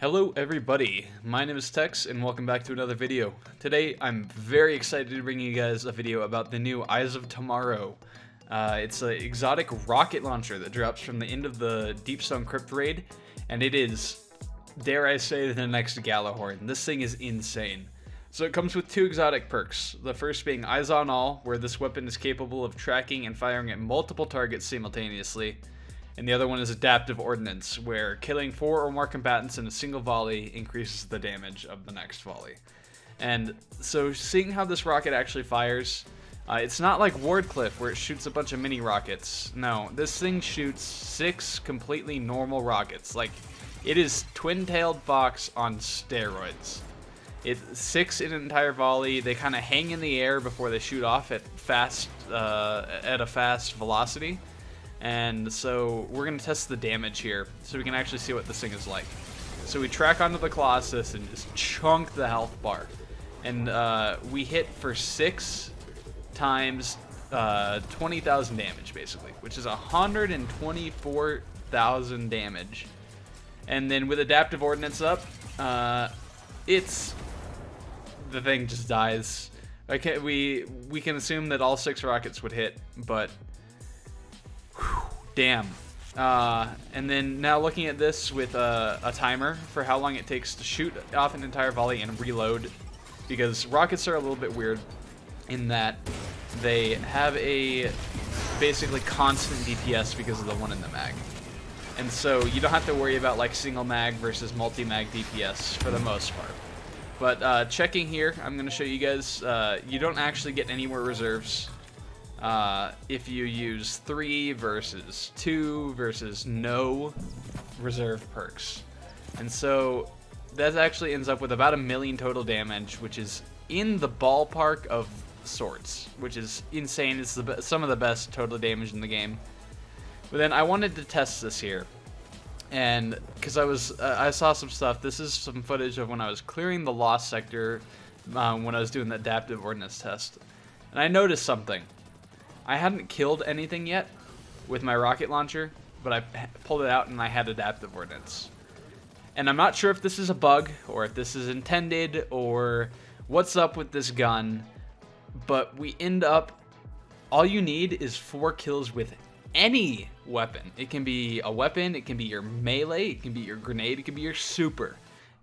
Hello everybody, my name is Tex and welcome back to another video. Today I'm very excited to bring you guys a video about the new Eyes of Tomorrow. It's an exotic rocket launcher that drops from the end of the Deepstone Crypt raid, and it is, dare I say, the next Galahorn. This thing is insane. So it comes with two exotic perks, the first being Eyes on All, where this weapon is capable of tracking and firing at multiple targets simultaneously. And the other one is Adaptive Ordnance, where killing 4 or more combatants in a single volley increases the damage of the next volley. And so seeing how this rocket actually fires, it's not like Wardcliff where it shoots a bunch of mini rockets. No, this thing shoots 6 completely normal rockets. Like, it is Twin-Tailed Fox on steroids. It's 6 in an entire volley. They kind of hang in the air before they shoot off at a fast velocity. And so we're going to test the damage here so we can actually see what this thing is like. So we track onto the Colossus and just chunk the health bar. And we hit for 6 times 20,000 damage, basically, which is 124,000 damage. And then with Adaptive Ordnance up, the thing just dies. We can assume that all 6 rockets would hit, but damn. And then now looking at this with a timer for how long it takes to shoot off an entire volley and reload, because rockets are a little bit weird in that they have a basically constant DPS because of the one in the mag. And so you don't have to worry about like single mag versus multi-mag DPS for the most part. But checking here, I'm going to show you guys, you don't actually get any more reserves if you use 3 versus 2 versus no reserve perks. And so that actually ends up with about 1 million total damage, which is in the ballpark of sorts, which is insane. It's some of the best total damage in the game. But then I wanted to test this here, and because I saw some stuff. This is some footage of when I was clearing the Lost Sector when I was doing the Adaptive Ordnance test, and I noticed something. I hadn't killed anything yet with my rocket launcher, but I pulled it out and I had Adaptive Ordnance. And I'm not sure if this is a bug or if this is intended or what's up with this gun, but we end up, all you need is 4 kills with any weapon. It can be a weapon, it can be your melee, it can be your grenade, it can be your super.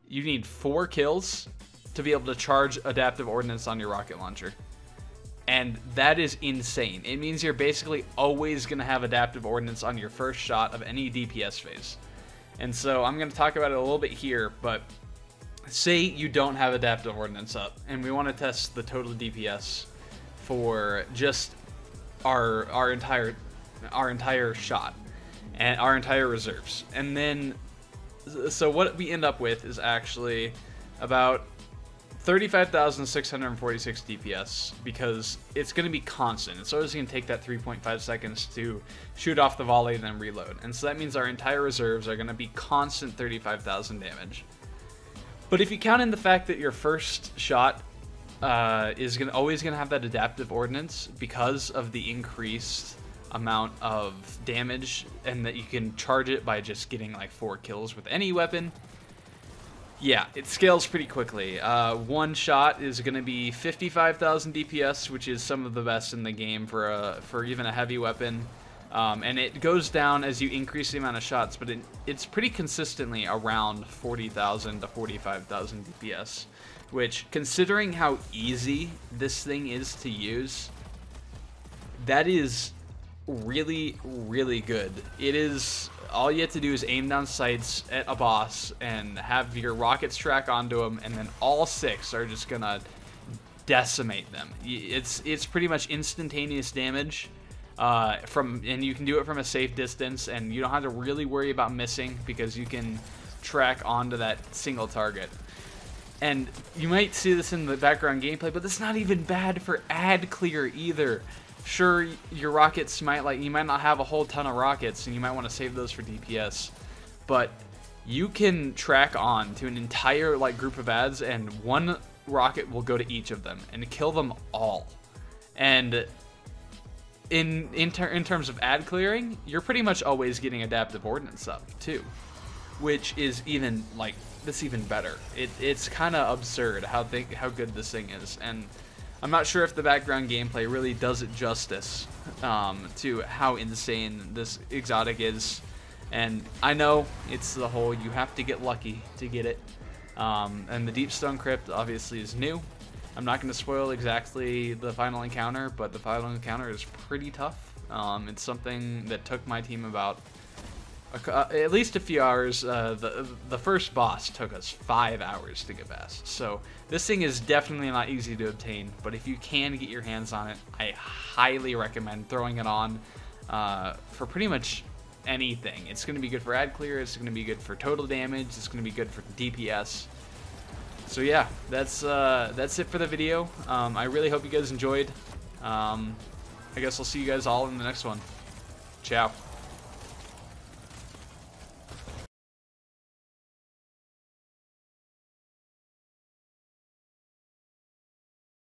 You need 4 kills to be able to charge Adaptive Ordnance on your rocket launcher. And that is insane. It means you're basically always going to have Adaptive Ordnance on your first shot of any DPS phase. And so I'm going to talk about it a little bit here, but say you don't have Adaptive Ordnance up, and we want to test the total DPS for just our entire shot and our entire reserves. And then, so what we end up with is actually about 35,646 DPS, because it's going to be constant. It's always going to take that 3.5 seconds to shoot off the volley and then reload. And so that means our entire reserves are going to be constant 35,000 damage. But if you count in the fact that your first shot is always going to have that Adaptive Ordnance because of the increased amount of damage, and that you can charge it by just getting like 4 kills with any weapon, yeah, it scales pretty quickly. One shot is going to be 55,000 DPS, which is some of the best in the game for even a heavy weapon. And it goes down as you increase the amount of shots, but it's pretty consistently around 40,000 to 45,000 DPS, which, considering how easy this thing is to use, that is really, really good. It is, all you have to do is aim down sights at a boss and have your rockets track onto them, and then all 6 are just gonna decimate them. It's pretty much instantaneous damage, and you can do it from a safe distance, and you don't have to really worry about missing because you can track onto that single target. And you might see this in the background gameplay, but that's not even bad for ad clear either. Sure, your rockets you might not have a whole ton of rockets, and you might want to save those for DPS, but you can track on to an entire group of ads, and 1 rocket will go to each of them and kill them all. And in terms of ad clearing, you're pretty much always getting Adaptive Ordnance up too. which is even like that's even better. It's kind of absurd how good this thing is, and I'm not sure if the background gameplay really does it justice to how insane this exotic is. And I know it's the whole you have to get lucky to get it. And the Deep Stone Crypt obviously is new. I'm not going to spoil exactly the final encounter, but the final encounter is pretty tough. It's something that took my team about at least a few hours. The first boss took us 5 hours to get past. So this thing is definitely not easy to obtain, but if you can get your hands on it, I highly recommend throwing it on for pretty much anything. It's going to be good for ad clear, it's going to be good for total damage, it's going to be good for DPS. So yeah, that's it for the video. I really hope you guys enjoyed. I guess I'll see you guys all in the next one. Ciao.